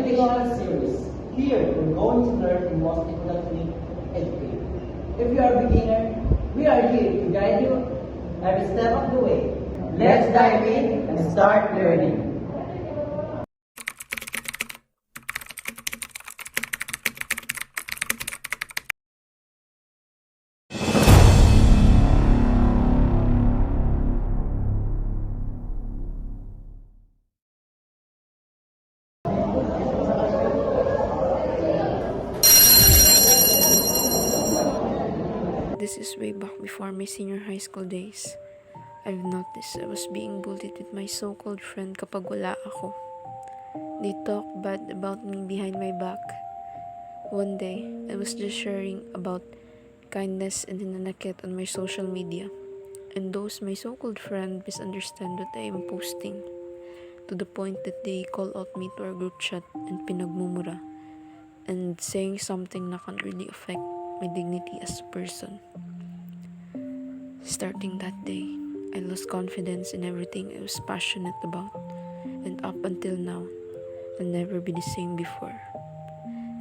educational series. Here, we're going to learn and most importantly, educate. If you are a beginner, we are here to guide you every step of the way. Let's dive in and start learning. This is way back before my senior high school days. I've noticed I was being bullied with my so-called friend kapag wala ako. They talk bad about me behind my back. One day, I was just sharing about kindness and hinanakit on my social media. And those my so-called friend misunderstand what I am posting. To the point that they call out me to our group chat and pinagmumura. And saying something that can really affect my dignity as a person. Starting that day, I lost confidence in everything I was passionate about, and up until now, I'll never be the same before.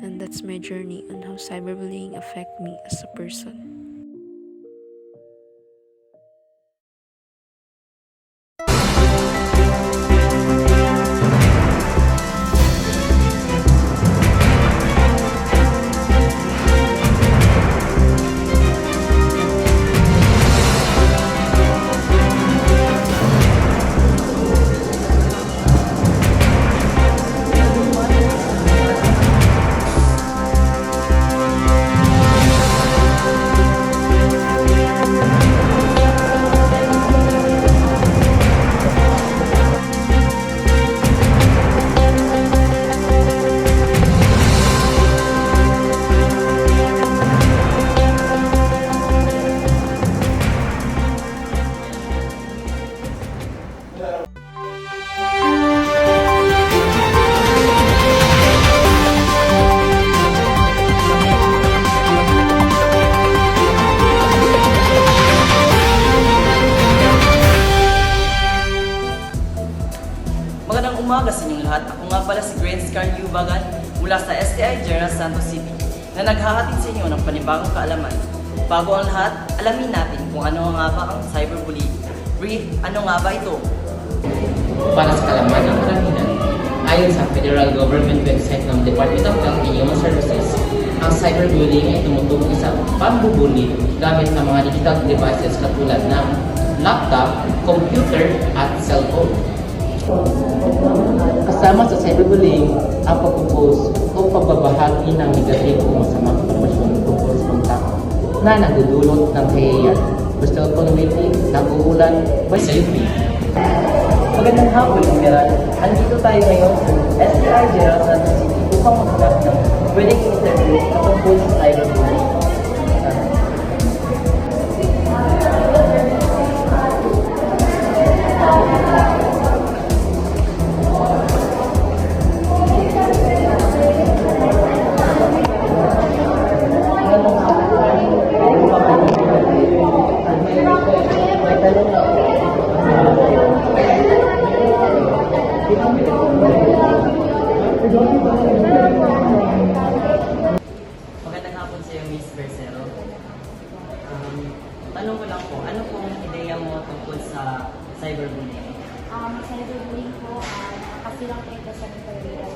And that's my journey on how cyberbullying affect me as a person. Magandang umaga sa inyong lahat. Ako nga pala si Grant Scar Yubagan mula sa STI General Santos City na naghahatid sa inyo ng panibagong kaalaman. Bago ang lahat, alamin natin kung ano nga ba ang cyberbullying. Bri, ano nga ba ito? Para sa kalaman ng karamihan, ayon sa Federal Government website ng Department of Health and Human Services, ang cyberbullying ay tumutugong sa pambubuli gamit ang mga digital devices katulad ng laptop, computer, at cellphone. Kasama sa cyberbullying ang pagpo-post o pagbabahagi ng negative o masamang impormasyon tungkol sa mga tao na nagdudulot ng kahihiyan, personal community, naguulan, by safety. Magandang hapon, Emerald. Andito tayo ngayon sa STI General Santos City upang maghanap ng pwedeng interview tungkol sa cyberbullying. Magandang hapon sa iyo, Miss Bercero. Tanong ko lang po, ano pong ideya mo tungkol sa cyberbullying? Cyberbullying po, kasi lang po ito sa internet.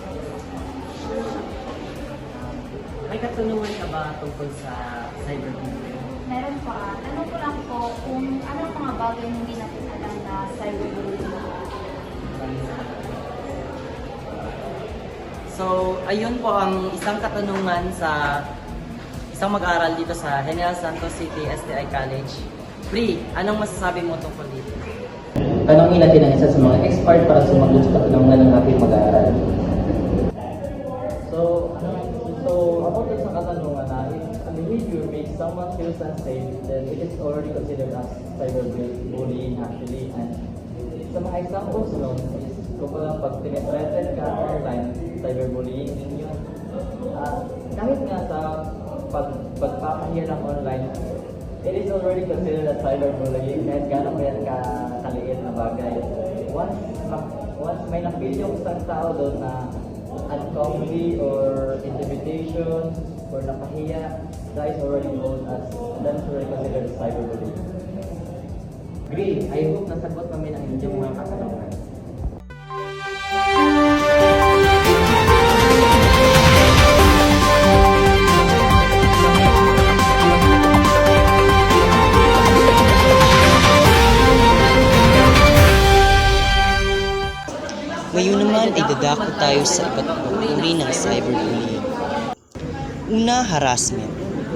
May katanungan ka ba tungkol sa cyberbullying? Meron po, tanong ko lang po kung ano ang mga bagay na hindi natin alam na cyberbullying. So, ayun po ang isang katanungan sa isang mag-aaral dito sa General Santos City STI College. Pri, anong masasabi mo tungkol dito? Tanongin natin ang isa sa mga expert para sumagot sa katanungan ng ating mag-aaral. So about this katanungan na if a behavior makes someone feel unsafe, then it is already considered as cyberbullying actually. And sa mga examples nun is kung pag tinetreated ka online, cyberbullying din yun. Kahit nga sa pagpapahiya ng online, it is already considered as cyberbullying kahit gano'n pa yan kaliit na bagay. Once may na-feel yung isang tao doon na uncomely or intimidation or napahiya, that is already known as, that is already considered cyberbullying. Great! I hope nasagot namin ang inyong mga katanungan. Ngayon naman ay dadako tayo sa iba't ibang uri ng cyberbullying. Una, harassment.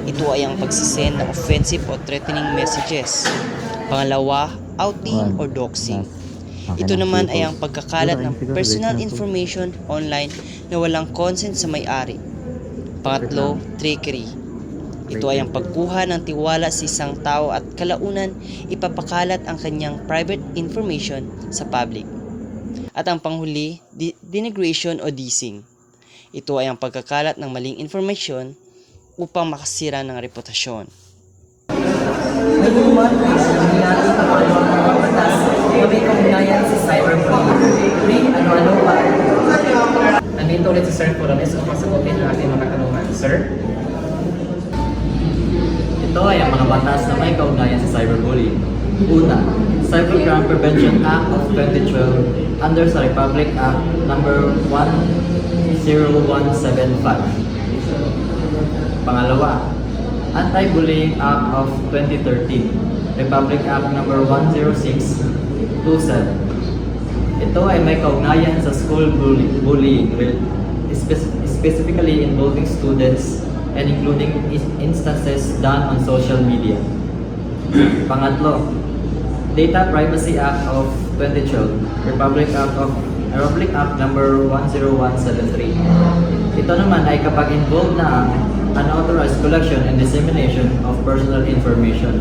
Ito ay ang pagsisend ng offensive o threatening messages. Pangalawa, outing or doxing. Ito naman ay ang pagkakalat ng personal information online na walang consent sa may-ari. Pangatlo, trickery. Ito ay ang pagkuha ng tiwala sa isang tao at kalaunan ipapakalat ang kanyang private information sa public. At ang panghuli, denigration o dissing. Ito ay ang pagkakalat ng maling informasyon upang makasira ng reputasyon. Ngayon naman ay sabihin natin ang mga batas na may kaugnayan sa cyberbullying. Ano-ano ba? Nandito ulit si Sir Corones upang sagutin ang ating mga katanungan. Sir? Ito ay ang mga batas na may kaugnayan sa cyberbullying. Una, Cybercrime Prevention Act of 2012 under sa Republic Act number 10175. Pangalawa, Anti-Bullying Act of 2013, Republic Act number 10627. Ito ay may kaugnayan sa school bullying, specifically involving students and including instances done on social media. Pangatlo, Data Privacy Act of 2012, Republic Act number 10173. Ito naman ay kapag involved na ang unauthorized collection and dissemination of personal information.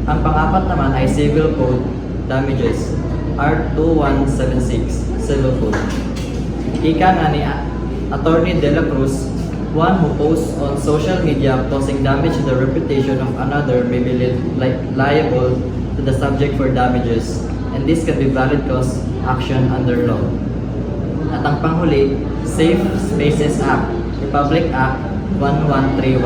Ang pang-apat naman ay Civil Code Damages, Art 2176, Civil Code. Ika nga ni Attorney De La Cruz, one who posts on social media causing damage to the reputation of another may be liable to the subject for damages, and this can be valid cause action under law. At ang panghuli, Safe Spaces Act, Republic Act 11313.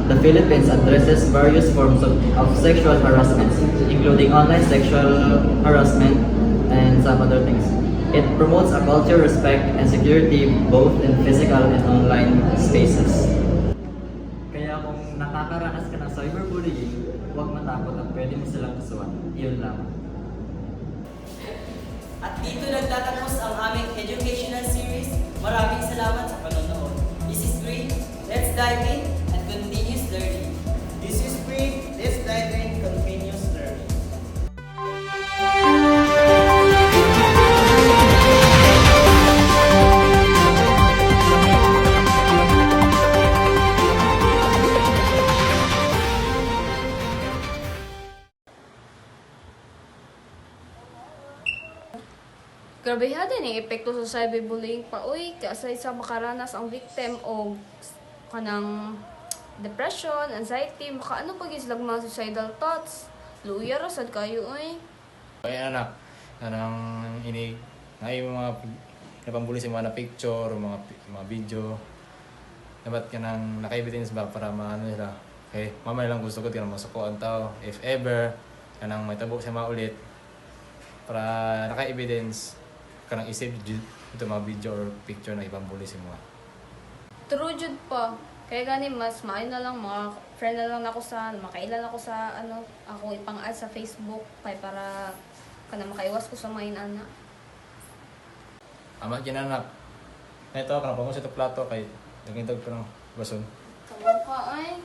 The Philippines addresses various forms of sexual harassment, including online sexual harassment and some other things. It promotes a culture, respect, and security both in physical and online spaces. Kaya kung nakakaranas ka ng cyberbullying, huwag matakot at pwede mo silang kasuhan. Iyon lang. At dito nagtatapos ang aming educational series. Maraming salamat sa panonood. This is Green. Let's dive in and continuous learning. This is Spring. Let's dive in continuous learning. Grabehan din ang epekto sa cyberbullying pa uy kasi sa makaranas ang victim o kanang depression, anxiety, makaano pag islag mga suicidal thoughts. Luya ra sad kayo uy. Ay anak, kanang ini ngay mga napambuli sa mga picture, mga video. Dapat kanang naka-evidence ba para maano nila. Okay, mamay lang gusto ko kanang masukuan tao if ever kanang may tabo sa maulit para naka-evidence kanang isave ito mga video or picture na ibang bully sa mga. True jud pa. Kaya gani mas maayo na lang mga friend na lang ako sa makailan ako sa ako ipang-add sa Facebook kay para kanang makaiwas ko sa mga inana. Ama ginanak. Na ito kanang pangusit og plato kay nagintag ko ng bason. Kamu ka ay.